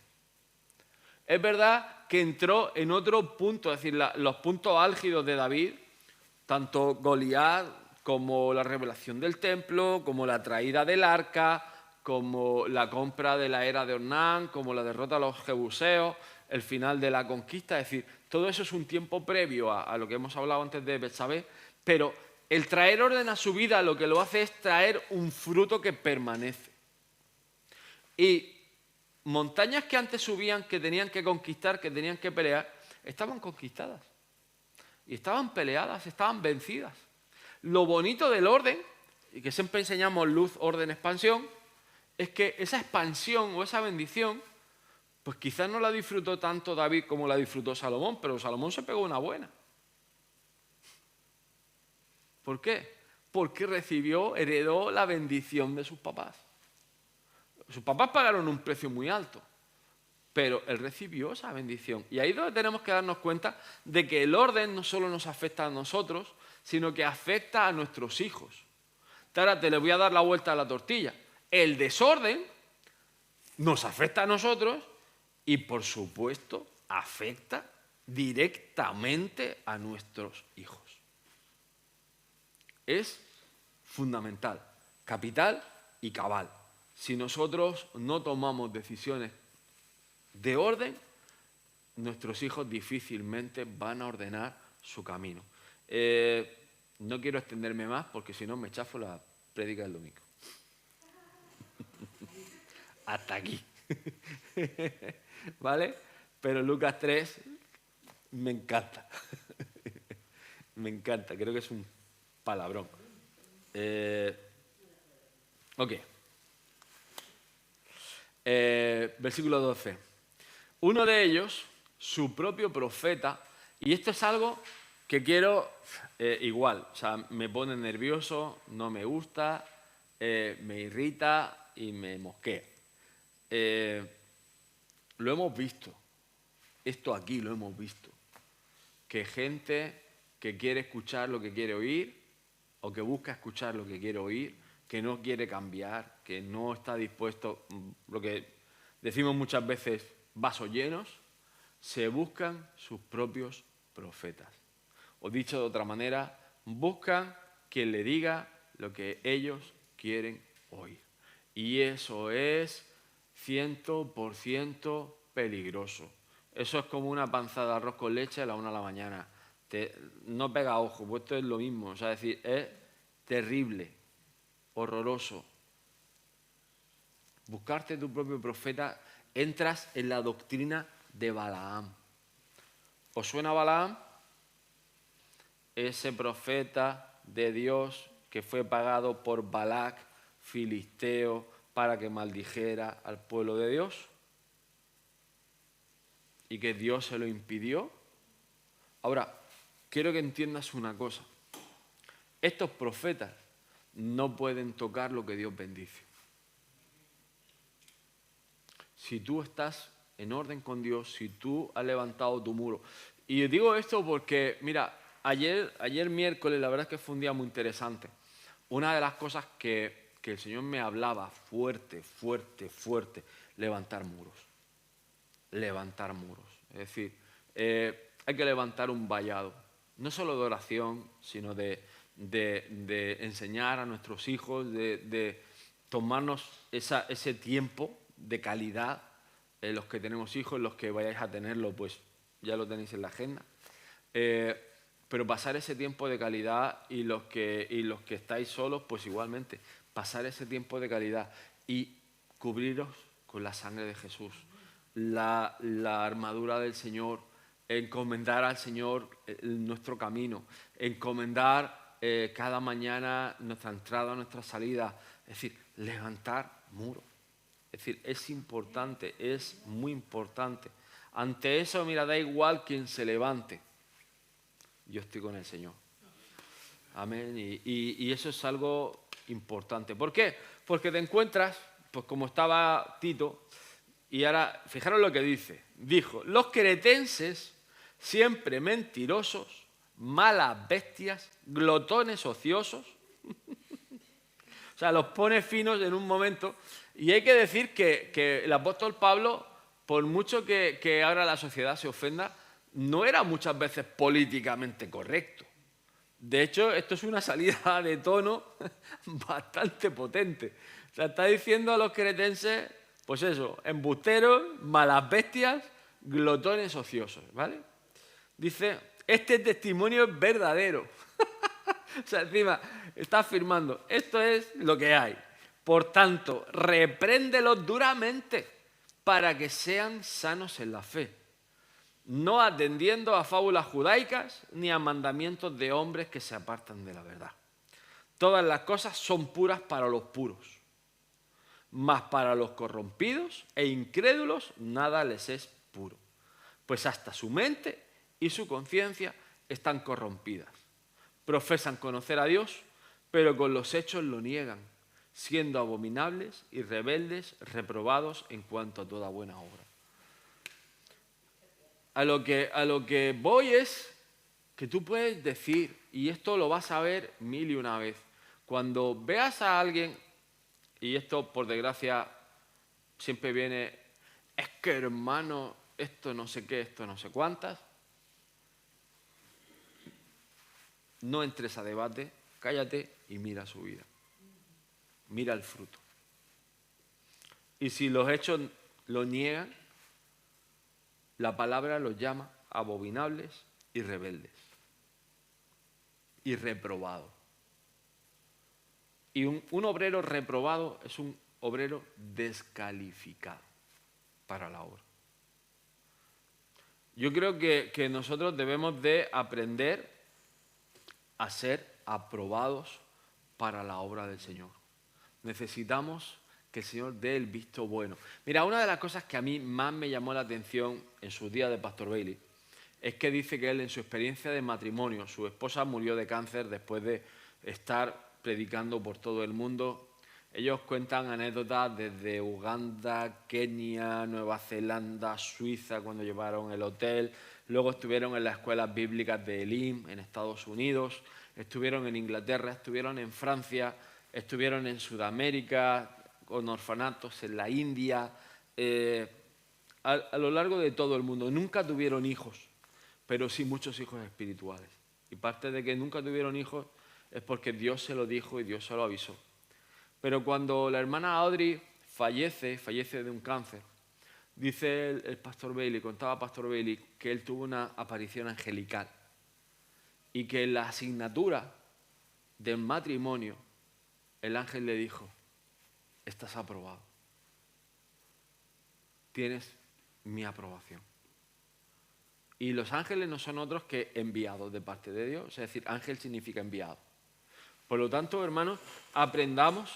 Es verdad que entró en otro punto, es decir, los puntos álgidos de David, tanto Goliat como la revelación del templo, como la traída del arca, como la compra de la era de Ornán, como la derrota a los jebuseos, el final de la conquista. Es decir, todo eso es un tiempo previo a lo que hemos hablado antes de Betsabé, pero el traer orden a su vida lo que lo hace es traer un fruto que permanece. Y montañas que antes subían, que tenían que conquistar, que tenían que pelear, estaban conquistadas. Y estaban peleadas, estaban vencidas. Lo bonito del orden, y que siempre enseñamos luz, orden, expansión, es que esa expansión o esa bendición, pues quizás no la disfrutó tanto David como la disfrutó Salomón, pero Salomón se pegó una buena. ¿Por qué? Porque heredó la bendición de sus papás. Sus papás pagaron un precio muy alto, pero él recibió esa bendición. Y ahí es donde tenemos que darnos cuenta de que el orden no solo nos afecta a nosotros, sino que afecta a nuestros hijos. Ahora te le voy a dar la vuelta a la tortilla. El desorden nos afecta a nosotros y, por supuesto, afecta directamente a nuestros hijos. Es fundamental, capital y cabal. Si nosotros no tomamos decisiones de orden, nuestros hijos difícilmente van a ordenar su camino. No quiero extenderme más porque si no me chafo la prédica del domingo. Hasta aquí. ¿Vale? Pero Lucas 3 me encanta. Me encanta, creo que es un palabrón. Ok. Versículo 12. Uno de ellos, su propio profeta, y esto es algo que quiero igual, o sea, me pone nervioso, no me gusta, me irrita y me mosquea. Lo hemos visto, esto aquí lo hemos visto, que gente que quiere escuchar lo que quiere oír o que busca escuchar lo que quiere oír, que no quiere cambiar, que no está dispuesto, lo que decimos muchas veces, vasos llenos, se buscan sus propios profetas. O dicho de otra manera, buscan quien le diga lo que ellos quieren oír. Y eso es 100% peligroso. Eso es como una panza de arroz con leche a la 1 de la mañana. No pega ojo, pues esto es lo mismo. O sea, es decir, es terrible, horroroso. Buscarte tu propio profeta, entras en la doctrina de Balaam. ¿Os suena Balaam? Ese profeta de Dios que fue pagado por Balac, filisteo, para que maldijera al pueblo de Dios y que Dios se lo impidió. Ahora, quiero que entiendas una cosa. Estos profetas no pueden tocar lo que Dios bendice. Si tú estás en orden con Dios, si tú has levantado tu muro. Y digo esto porque, mira, ayer miércoles, la verdad es que fue un día muy interesante. Una de las cosas que el Señor me hablaba fuerte, levantar muros. Levantar muros. Es decir, hay que levantar un vallado. No solo de oración, sino de enseñar a nuestros hijos, de tomarnos ese tiempo de calidad. Los que tenemos hijos, los que vayáis a tenerlo, pues ya lo tenéis en la agenda. Pero pasar ese tiempo de calidad y los que estáis solos, pues igualmente, pasar ese tiempo de calidad y cubriros con la sangre de Jesús, la armadura del Señor, encomendar al Señor nuestro camino, encomendar cada mañana nuestra entrada, nuestra salida, es decir, levantar muros. Es decir, es importante, es muy importante. Ante eso, mira, da igual quien se levante. Yo estoy con el Señor. Amén. Y eso es algo importante. ¿Por qué? Porque te encuentras, pues como estaba Tito, y ahora, fijaros lo que dice. Dijo, los cretenses, siempre mentirosos, malas bestias, glotones ociosos. O sea, los pone finos en un momento. Y hay que decir que el apóstol Pablo, por mucho que ahora la sociedad se ofenda, no era muchas veces políticamente correcto. De hecho, esto es una salida de tono bastante potente. O sea, está diciendo a los cretenses, pues eso, embusteros, malas bestias, glotones ociosos, ¿vale? Dice, este testimonio es verdadero. O sea, encima está afirmando, esto es lo que hay. Por tanto, repréndelos duramente para que sean sanos en la fe, no atendiendo a fábulas judaicas ni a mandamientos de hombres que se apartan de la verdad. Todas las cosas son puras para los puros, mas para los corrompidos e incrédulos nada les es puro, pues hasta su mente y su conciencia están corrompidas. Profesan conocer a Dios, pero con los hechos lo niegan, siendo abominables y rebeldes, reprobados en cuanto a toda buena obra. A lo que voy es que tú puedes decir, y esto lo vas a ver 1000 y una vez, cuando veas a alguien, y esto por desgracia siempre viene, es que hermano, esto no sé qué, esto no sé cuántas, no entres a debate, cállate y mira su vida. Mira el fruto. Y si los hechos lo niegan, la palabra los llama abominables y rebeldes. Y reprobados. Y un obrero reprobado es un obrero descalificado para la obra. Yo creo que nosotros debemos de aprender a ser aprobados para la obra del Señor. Necesitamos que el Señor dé el visto bueno. Mira, una de las cosas que a mí más me llamó la atención en sus días de Pastor Bailey es que dice que él, en su experiencia de matrimonio, su esposa murió de cáncer después de estar predicando por todo el mundo. Ellos cuentan anécdotas desde Uganda, Kenia, Nueva Zelanda, Suiza, cuando llevaron el hotel. Luego estuvieron en las escuelas bíblicas de Elim, en Estados Unidos. Estuvieron en Inglaterra, estuvieron en Francia, estuvieron en Sudamérica, con orfanatos en la India, a lo largo de todo el mundo. Nunca tuvieron hijos, pero sí muchos hijos espirituales. Y parte de que nunca tuvieron hijos es porque Dios se lo dijo y Dios se lo avisó. Pero cuando la hermana Audrey fallece de un cáncer, dice el pastor Bailey, contaba pastor Bailey, que él tuvo una aparición angelical y que en la asignatura del matrimonio el ángel le dijo: estás aprobado, tienes mi aprobación. Y los ángeles no son otros que enviados de parte de Dios, es decir, ángel significa enviado. Por lo tanto, hermanos, aprendamos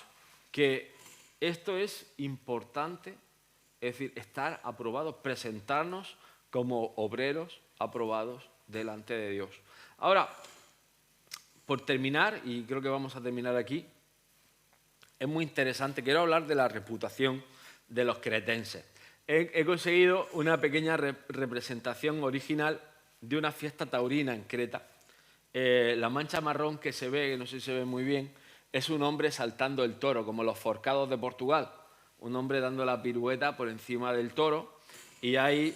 que esto es importante, es decir, estar aprobados, presentarnos como obreros aprobados delante de Dios. Ahora, por terminar, y creo que vamos a terminar aquí, es muy interesante, quiero hablar de la reputación de los cretenses. He conseguido una pequeña representación original de una fiesta taurina en Creta. La mancha marrón que se ve, que no sé si se ve muy bien, es un hombre saltando el toro, como los forcados de Portugal. Un hombre dando la pirueta por encima del toro, y hay,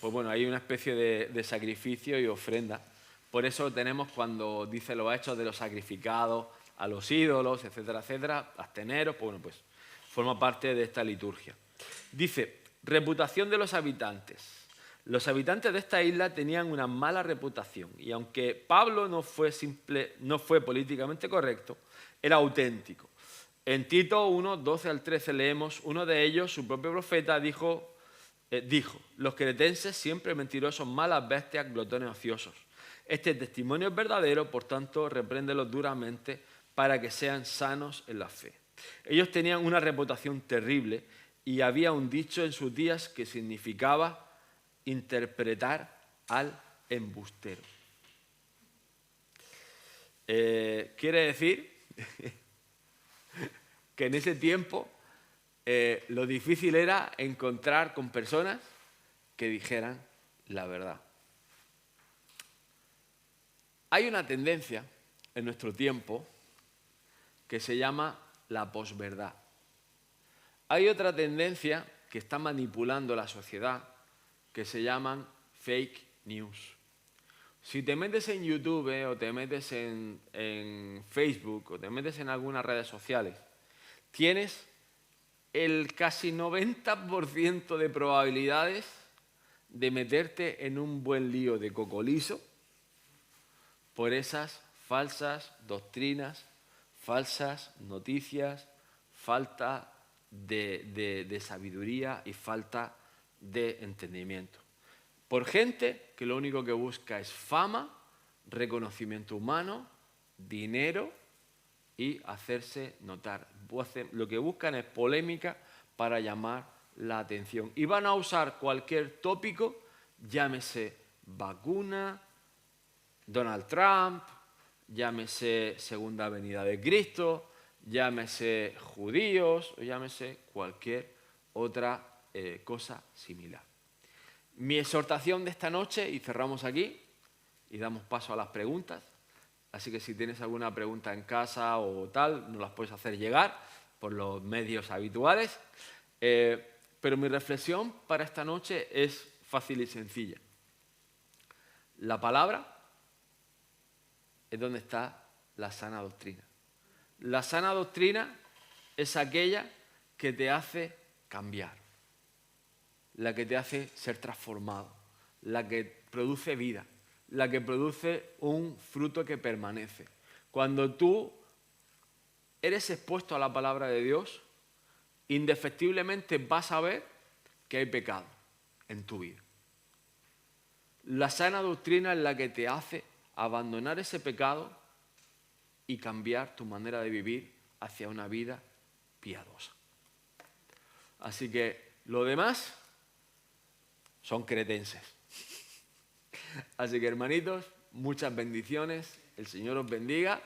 pues bueno, hay una especie de sacrificio y ofrenda. Por eso tenemos, cuando dice los hechos de los sacrificados a los ídolos, etcétera, etcétera, absteneros, pues bueno, pues forma parte de esta liturgia. Dice: reputación de los habitantes. Los habitantes de esta isla tenían una mala reputación, y aunque Pablo no fue políticamente correcto, era auténtico. En Tito 1, 12 al 13 leemos: uno de ellos, su propio profeta, dijo, los cretenses siempre mentirosos, malas bestias, glotones ociosos. Este testimonio es verdadero, por tanto, repréndelos duramente para que sean sanos en la fe. Ellos tenían una reputación terrible, y había un dicho en sus días que significaba interpretar al embustero. Quiere decir que en ese tiempo lo difícil era encontrar con personas que dijeran la verdad. Hay una tendencia en nuestro tiempo que se llama la posverdad. Hay otra tendencia que está manipulando la sociedad que se llaman fake news. Si te metes en YouTube o te metes en Facebook o te metes en algunas redes sociales, tienes el casi 90% de probabilidades de meterte en un buen lío de cocolizo por esas falsas doctrinas, falsas noticias, falta de sabiduría y falta de entendimiento. Por gente que lo único que busca es fama, reconocimiento humano, dinero y hacerse notar. Lo que buscan es polémica para llamar la atención. Y van a usar cualquier tópico, llámese vacuna, Donald Trump, llámese segunda venida de Cristo, llámese judíos o llámese cualquier otra cosa similar. Mi exhortación de esta noche, y cerramos aquí y damos paso a las preguntas, así que si tienes alguna pregunta en casa o tal, nos las puedes hacer llegar por los medios habituales, pero mi reflexión para esta noche es fácil y sencilla. La palabra es donde está la sana doctrina. La sana doctrina es aquella que te hace cambiar, la que te hace ser transformado, la que produce vida, la que produce un fruto que permanece. Cuando tú eres expuesto a la palabra de Dios, indefectiblemente vas a ver que hay pecado en tu vida. La sana doctrina es la que te hace abandonar ese pecado y cambiar tu manera de vivir hacia una vida piadosa. Así que lo demás son cretenses. Así que hermanitos, muchas bendiciones, el Señor os bendiga.